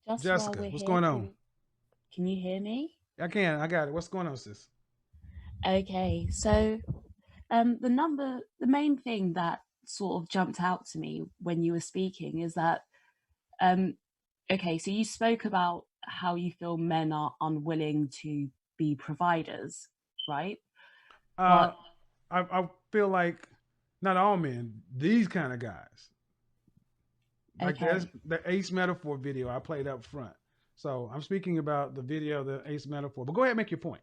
Just while Jessica, we're what's here, going on? can you hear me? I can. I got it. What's going on, sis? Okay, so the main thing that sort of jumped out to me when you were speaking is that um, okay, so you spoke about how you feel men are unwilling to be providers, right? Uh, But I feel like not all men, these kind of guys, like there's okay, the Ace Metaphor video I played up front. So I'm speaking about the video, the Ace Metaphor. But go ahead, and make your point.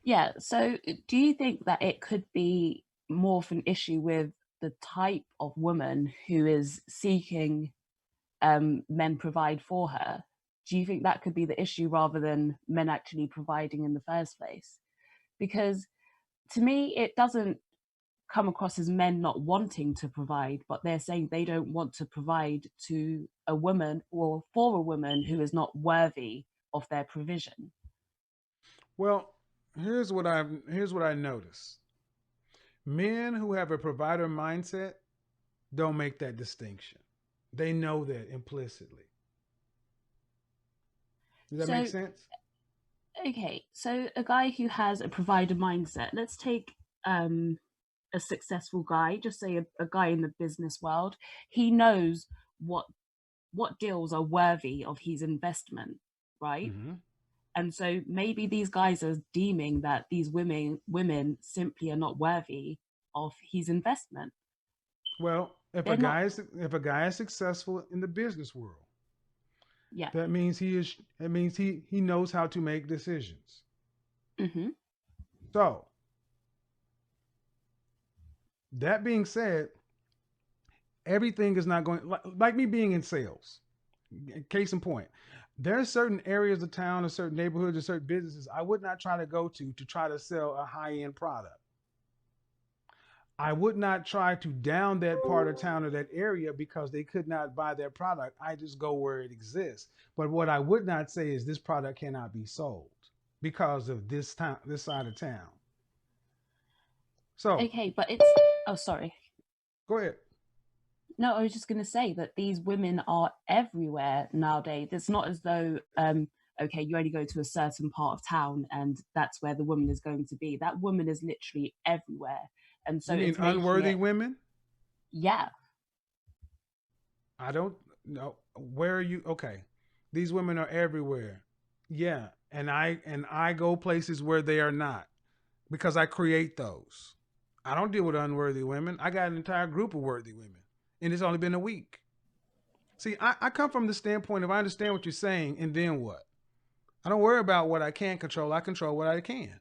yeah. So do you think that it could be more of an issue with the type of woman who is seeking men provide for her? Do you think that could be the issue rather than men actually providing in the first place? Because to me, it doesn't come across as men not wanting to provide, but they're saying they don't want to provide to a woman or for a woman who is not worthy of their provision. Well, here's what I notice. Men who have a provider mindset don't make that distinction. They know that implicitly. Does that make So, sense? okay, so a guy who has a provider mindset, let's take um, a successful guy, just say a guy in the business world, he knows what what deals are worthy of his investment, right? Hmm. And so maybe these guys are deeming that these women simply are not worthy of his investment. Well, They're not. if a guy is successful in the business world, Yeah. that means he knows how to make decisions. Hmm. So that being said, everything is not going like me being in sales. Case in point, there are certain areas of town or certain neighborhoods or certain businesses I would not try to go to try to sell a high end product. I would not try to down that part of town or that area because they could not buy their product. I just go where it exists. But what I would not say is this product cannot be sold because of this town, this side of town. So Okay, but it's. Oh, sorry. go ahead. No, I was just going to say that these women are everywhere nowadays. It's not as though, okay, you only go to a certain part of town and that's where the woman is going to be. That woman is literally everywhere. And so You mean it's making unworthy it, women? yeah. I don't know. Where are you? Okay. These women are everywhere. Yeah. And I go places where they are not because I create those. I don't deal with unworthy women. I got an entire group of worthy women. And it's only been a week. See, I come from the standpoint of I understand what you're saying, and then what? I don't worry about what I can't control. I control what I can.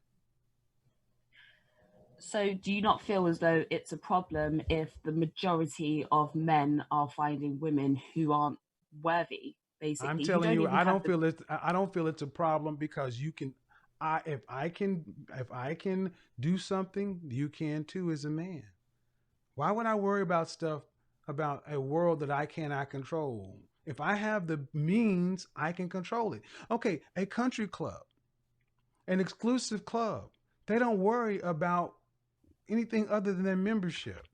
So, do you not feel as though it's a problem if the majority of men are finding women who aren't worthy, I'm basically, who telling don't you, even I have don't the. feel it. I don't feel it's a problem because you can. If I can do something, you can too as a man. Why would I worry about stuff about a world that I cannot control? If I have the means, I can control it. Okay, a country club, an exclusive club, they don't worry about anything other than their membership.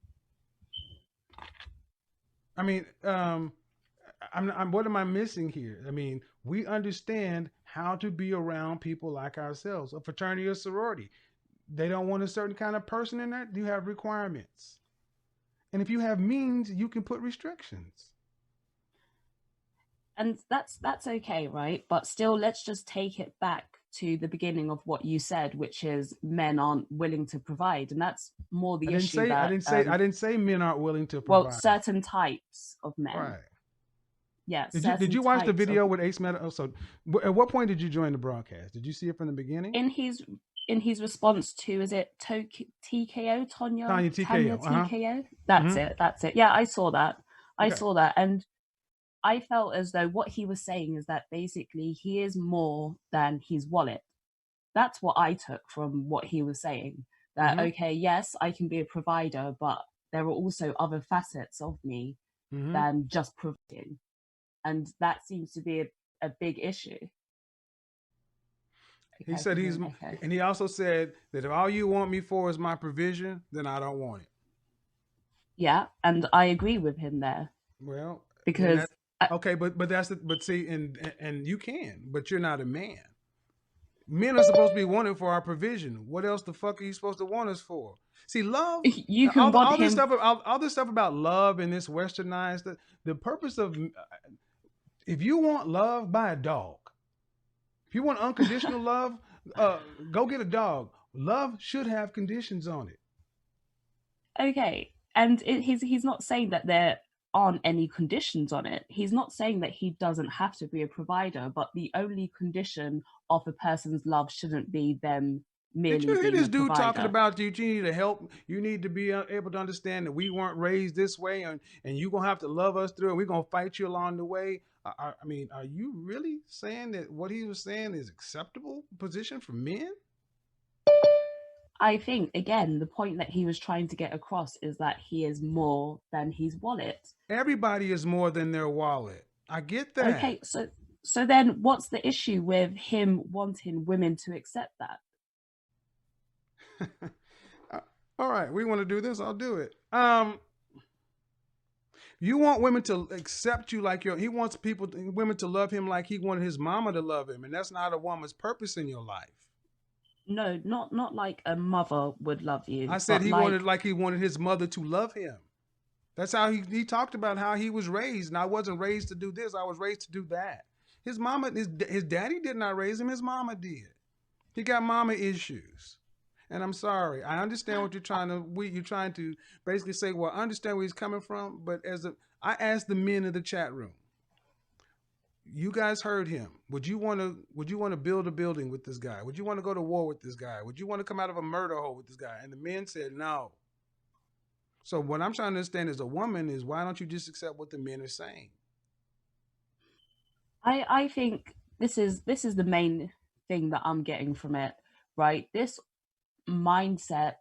I mean, what am I missing here? I mean, we understand how to be around people like ourselves, a fraternity or sorority. They don't want a certain kind of person in that. You have requirements. And if you have means, you can put restrictions. And that's okay, right? But still, let's just take it back to the beginning of what you said, which is men aren't willing to provide, and that's more I the didn't issue say I that didn't say I didn't say men aren't willing to well, provide. certain types of men, Right. yeah, Did certain you watch the types of video with Ace Meta? Oh, so at what point did you join the broadcast? Did you see it from the beginning? in his in his response to, is it TKO, Tanya Tanya TKO. Uh huh. TKO? That's Hmm. it. That's it. Yeah, I saw that. I Okay. saw that, and I felt as though what he was saying is that basically he is more than his wallet. That's what I took from what he was saying. That Hmm. okay, yes, I can be a provider, but there are also other facets of me Hmm. than just providing, and that seems to be a big issue. Okay, He I said can hear he's, an echo. and he also said that if all you want me for is my provision, then I don't want it. Yeah, and I agree with him there Well, then because that. I, Okay, but that's the but see, and you can, but you're not a man. Men are supposed to be wanted for our provision. What else the fuck are you supposed to want us for? See, love, you can want him. all this stuff about love and this westernized. The purpose of, if you want love, buy a dog. If you want unconditional love, go get a dog. Love should have conditions on it. Okay, and he's not saying that there aren't any conditions on it. He's not saying that he doesn't have to be a provider, but the only condition of a person's love shouldn't be them Did merely you hear being this a dude talking provider. about you need to help? You need to be able to understand that we weren't raised this way, and you're going to have to love us through, and we're going to fight you along the way. I mean, are you really saying that what he was saying is acceptable position for men? I think again the point that he was trying to get across is that he is more than his wallet. Everybody is more than their wallet. I get that. Okay, so then what's the issue with him wanting women to accept that? All right, we want to do this. I'll do it. You want women to accept you like he wants women to love him like he wanted his mama to love him, and that's not a woman's purpose in your life. No, not like a mother would love you, I said but he wanted his mother to love him. That's how he talked about how he was raised, and I wasn't raised to do this. I was raised to do that. His mama, his daddy did not raise him. His mama did. He got mama issues. And I'm sorry. I understand what you're trying to basically say, well, I understand where he's coming from, but I asked the men in the chat room, you guys heard him. Would you want to build a building with this guy? Would you want to go to war with this guy? Would you want to come out of a murder hole with this guy? And the men said no. So what I'm trying to understand as a woman is, why don't you just accept what the men are saying? I think this is the main thing that I'm getting from it, right? This mindset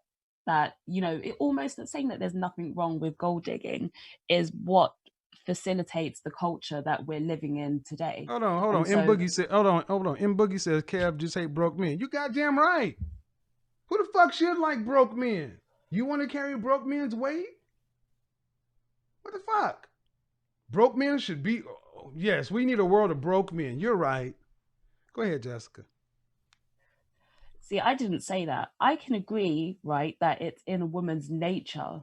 that, it almost saying that there's nothing wrong with gold digging is what facilitates the culture that we're living in today. Hold on. And M so Boogie said, hold on. M Boogie says Kev just hate broke men. You goddamn right. Who the fuck should like broke men? You want to carry broke men's weight? What the fuck? Broke men should be. Yes, we need a world of broke men. You're right. Go ahead, Jessica. see, I didn't say that. I can agree, right, that it's in a woman's nature,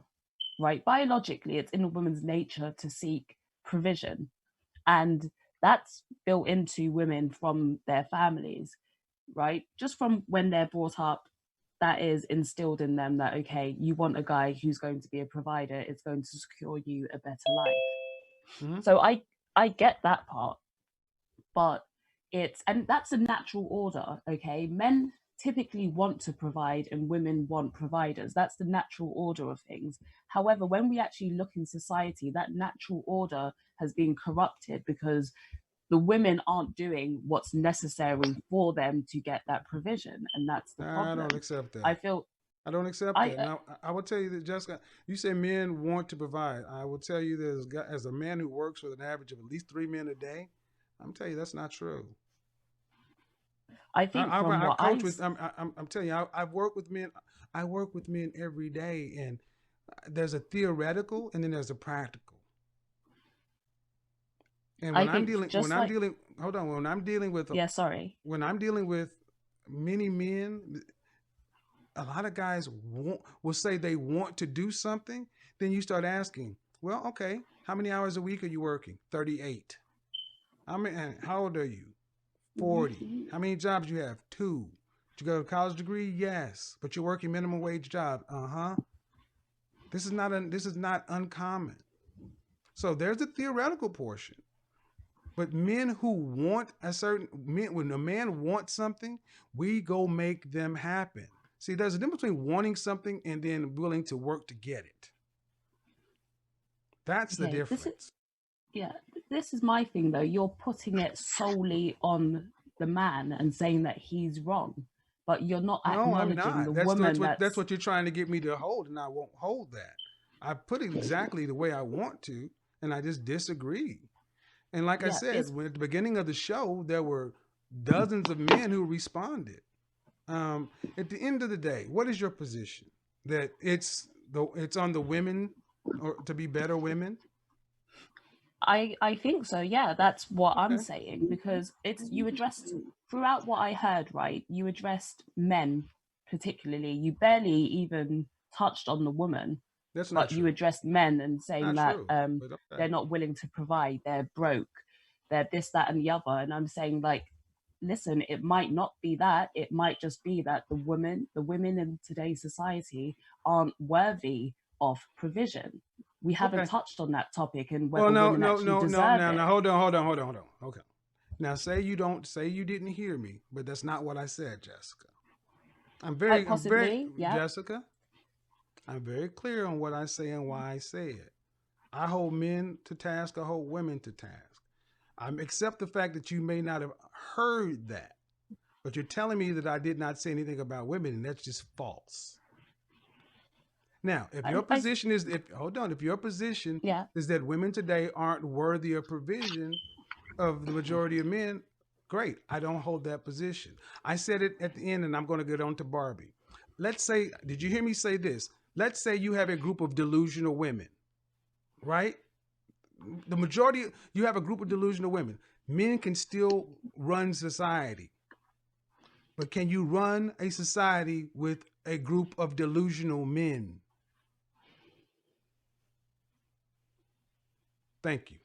right? Biologically, it's in a woman's nature to seek provision. And that's built into women from their families, right? Just from when they're brought up, that is instilled in them that, okay, you want a guy who's going to be a provider, it's going to secure you a better life. Mm-hmm. So I get that part, but and that's a natural order, okay? Men typically want to provide and women want providers. That's the natural order of things. However, when we actually look in society, that natural order has been corrupted because the women aren't doing what's necessary for them to get that provision, and that's the problem. I don't accept that. I feel I don't accept that. Now, I will tell you that, Jessica, you say men want to provide. I will tell you that as a man who works with an average of at least 3 men a day, I'm telling you that's not true. I think I, from I what coach with. I'm telling you, I work with men. I work with men every day, and there's a theoretical and then there's a practical. And when I'm dealing, hold on, when I'm dealing with, when I'm dealing with many men, a lot of guys will say they want to do something. Then you start asking, well, okay, how many hours a week are you working? 38. How old are you? 40. How many jobs you have? 2. Did you go to a college degree? Yes. But you're working minimum wage job. Uh-huh. This is not uncommon. So there's the theoretical portion. But men who want when a man wants something, we go make them happen. See, there's a difference between wanting something and then willing to work to get it. That's the difference. This is my thing though. You're putting it solely on the man and saying that he's wrong, but you're not acknowledging the woman. That's what you're trying to get me to hold, and I won't hold that. I put it exactly the way I want to, and I just disagree. And like I said, at the beginning of the show, there were dozens of men who responded. At the end of the day, what is your position? That it's on the women or to be better women? I think so. Yeah, that's what I'm Okay. saying, because it's you addressed throughout what I heard, right? You addressed men particularly. You barely even touched on the woman, That's not but you true. addressed men and saying Not that true. But okay. they're not willing to provide, they're broke, they're this, that, and the other. And I'm saying, like, listen, it might not be that. It might just be that the women in today's society aren't worthy of provision. We haven't Okay. touched on that topic and Well, whether no, women no, actually no, no. deserve Now, it. hold on. Okay. Now, say you didn't hear me, but that's not what I said, Jessica. I'm very, Possibly, yeah. Jessica. I'm very clear on what I say and why I say it. I hold men to task. I hold women to task. I accept the fact that you may not have heard that, but you're telling me that I did not say anything about women, and that's just false. Now, if your I position is, if hold on, if your position yeah. is that women today aren't worthy of provision of the majority of men, great. I don't hold that position. I said it at the end, and I'm going to get on to Barbie. Let's say, did you hear me say this? Let's say you have a group of delusional women, right? The majority, you have a group of delusional women. Men can still run society, but can you run a society with a group of delusional men? Thank you.